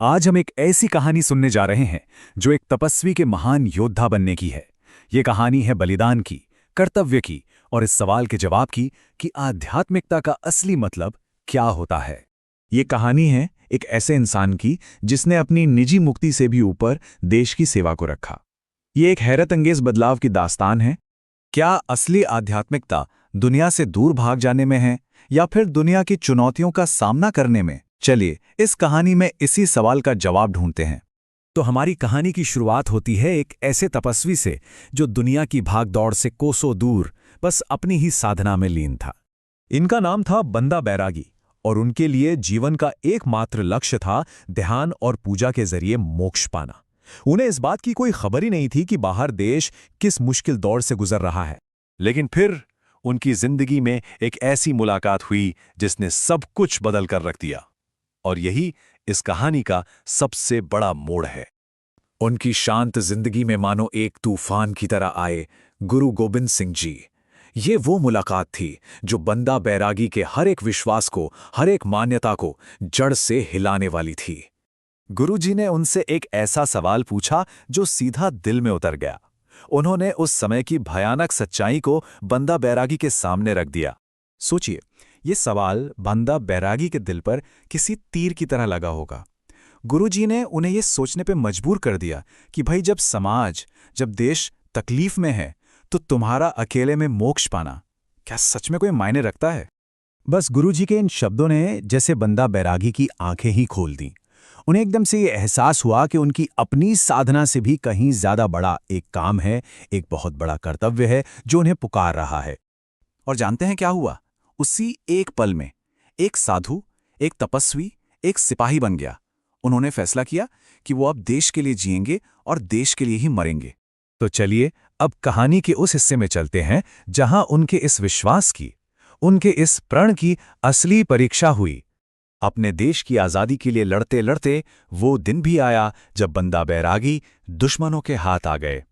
आज हम एक ऐसी कहानी सुनने जा रहे हैं जो एक तपस्वी के महान योद्धा बनने की है। ये कहानी है बलिदान की, कर्तव्य की और इस सवाल के जवाब की कि आध्यात्मिकता का असली मतलब क्या होता है। ये कहानी है एक ऐसे इंसान की जिसने अपनी निजी मुक्ति से भी ऊपर देश की सेवा को रखा। ये एक हैरत अंगेज बदलाव की दास्तान है। क्या असली आध्यात्मिकता दुनिया से दूर भाग जाने में है या फिर दुनिया की चुनौतियों का सामना करने में? चलिए इस कहानी में इसी सवाल का जवाब ढूंढते हैं। तो हमारी कहानी की शुरुआत होती है एक ऐसे तपस्वी से जो दुनिया की भागदौड़ से कोसों दूर बस अपनी ही साधना में लीन था। इनका नाम था बंदा बैरागी और उनके लिए जीवन का एकमात्र लक्ष्य था ध्यान और पूजा के जरिए मोक्ष पाना। उन्हें इस बात की कोई खबर ही नहीं थी कि बाहर देश किस मुश्किल दौर से गुजर रहा है। लेकिन फिर उनकी जिंदगी में एक ऐसी मुलाकात हुई जिसने सब कुछ बदल कर रख दिया। और यही इस कहानी का सबसे बड़ा मोड़ है। उनकी शांत जिंदगी में मानो एक तूफान की तरह आए गुरु गोबिंद सिंह जी। ये वो मुलाकात थी जो बंदा बैरागी के हर एक विश्वास को, हर एक मान्यता को जड़ से हिलाने वाली थी। गुरुजी ने उनसे एक ऐसा सवाल पूछा जो सीधा दिल में उतर गया। उन्होंने उस समय की भयानक सच्चाई को बंदा बैरागी के सामने रख दिया। सोचिए, ये सवाल बंदा बैरागी के दिल पर किसी तीर की तरह लगा होगा। गुरुजी ने उन्हें ये सोचने पे मजबूर कर दिया कि भाई जब समाज, जब देश तकलीफ में है तो तुम्हारा अकेले में मोक्ष पाना क्या सच में कोई मायने रखता है? बस गुरुजी के इन शब्दों ने जैसे बंदा बैरागी की आंखें ही खोल दी। उन्हें एकदम से ये एहसास हुआ कि उनकी अपनी साधना से भी कहीं ज्यादा बड़ा एक काम है, एक बहुत बड़ा कर्तव्य है जो उन्हें पुकार रहा है। और जानते हैं क्या हुआ? उसी एक पल में एक साधु, एक तपस्वी, एक सिपाही बन गया। उन्होंने फैसला किया कि वो अब देश के लिए जिएंगे और देश के लिए ही मरेंगे। तो चलिए अब कहानी के उस हिस्से में चलते हैं जहां उनके इस विश्वास की, उनके इस प्रण की असली परीक्षा हुई। अपने देश की आज़ादी के लिए लड़ते लड़ते वो दिन भी आया जब बंदा बैरागी दुश्मनों के हाथ आ गए।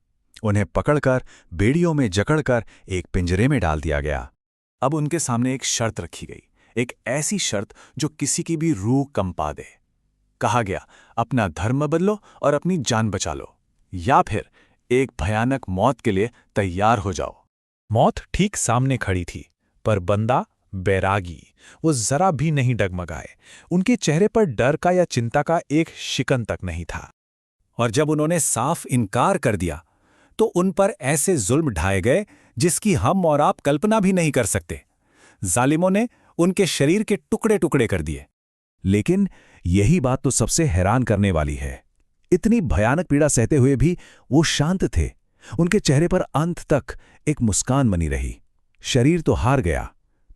उन्हें पकड़कर बेड़ियों में जकड़कर एक पिंजरे में डाल दिया गया। अब उनके सामने एक शर्त रखी गई, एक ऐसी शर्त जो किसी की भी रूह कंपा दे। कहा गया, अपना धर्म बदलो और अपनी जान बचा लो, या फिर एक भयानक मौत के लिए तैयार हो जाओ। मौत ठीक सामने खड़ी थी, पर बंदा बैरागी वो जरा भी नहीं डगमगाए। उनके चेहरे पर डर का या चिंता का एक शिकन तक नहीं था। और जब उन्होंने साफ इनकार कर दिया तो उन पर ऐसे जुल्म ढाए गए जिसकी हम और आप कल्पना भी नहीं कर सकते। जालिमों ने उनके शरीर के टुकड़े टुकड़े कर दिए। लेकिन यही बात तो सबसे हैरान करने वाली है, इतनी भयानक पीड़ा सहते हुए भी वो शांत थे। उनके चेहरे पर अंत तक एक मुस्कान बनी रही। शरीर तो हार गया,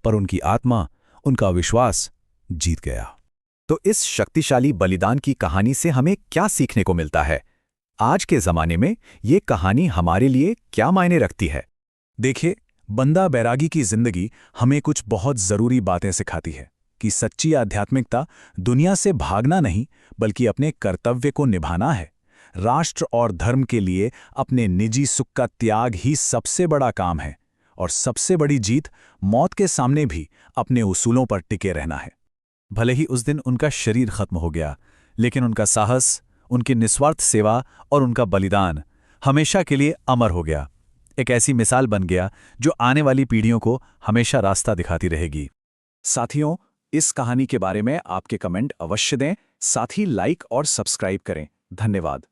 पर उनकी आत्मा, उनका विश्वास जीत गया। तो इस शक्तिशाली बलिदान की कहानी से हमें क्या सीखने को मिलता है? आज के जमाने में ये कहानी हमारे लिए क्या मायने रखती है? देखिए, बंदा बैरागी की जिंदगी हमें कुछ बहुत जरूरी बातें सिखाती है कि सच्ची आध्यात्मिकता दुनिया से भागना नहीं, बल्कि अपने कर्तव्य को निभाना है। राष्ट्र और धर्म के लिए अपने निजी सुख का त्याग ही सबसे बड़ा काम है, और सबसे बड़ी जीत मौत के सामने भी अपने उसूलों पर टिके रहना है। भले ही उस दिन उनका शरीर खत्म हो गया, लेकिन उनका साहस, उनकी निस्वार्थ सेवा और उनका बलिदान हमेशा के लिए अमर हो गया। एक ऐसी मिसाल बन गया जो आने वाली पीढ़ियों को हमेशा रास्ता दिखाती रहेगी। साथियों, इस कहानी के बारे में आपके कमेंट अवश्य दें, साथ ही लाइक और सब्सक्राइब करें। धन्यवाद।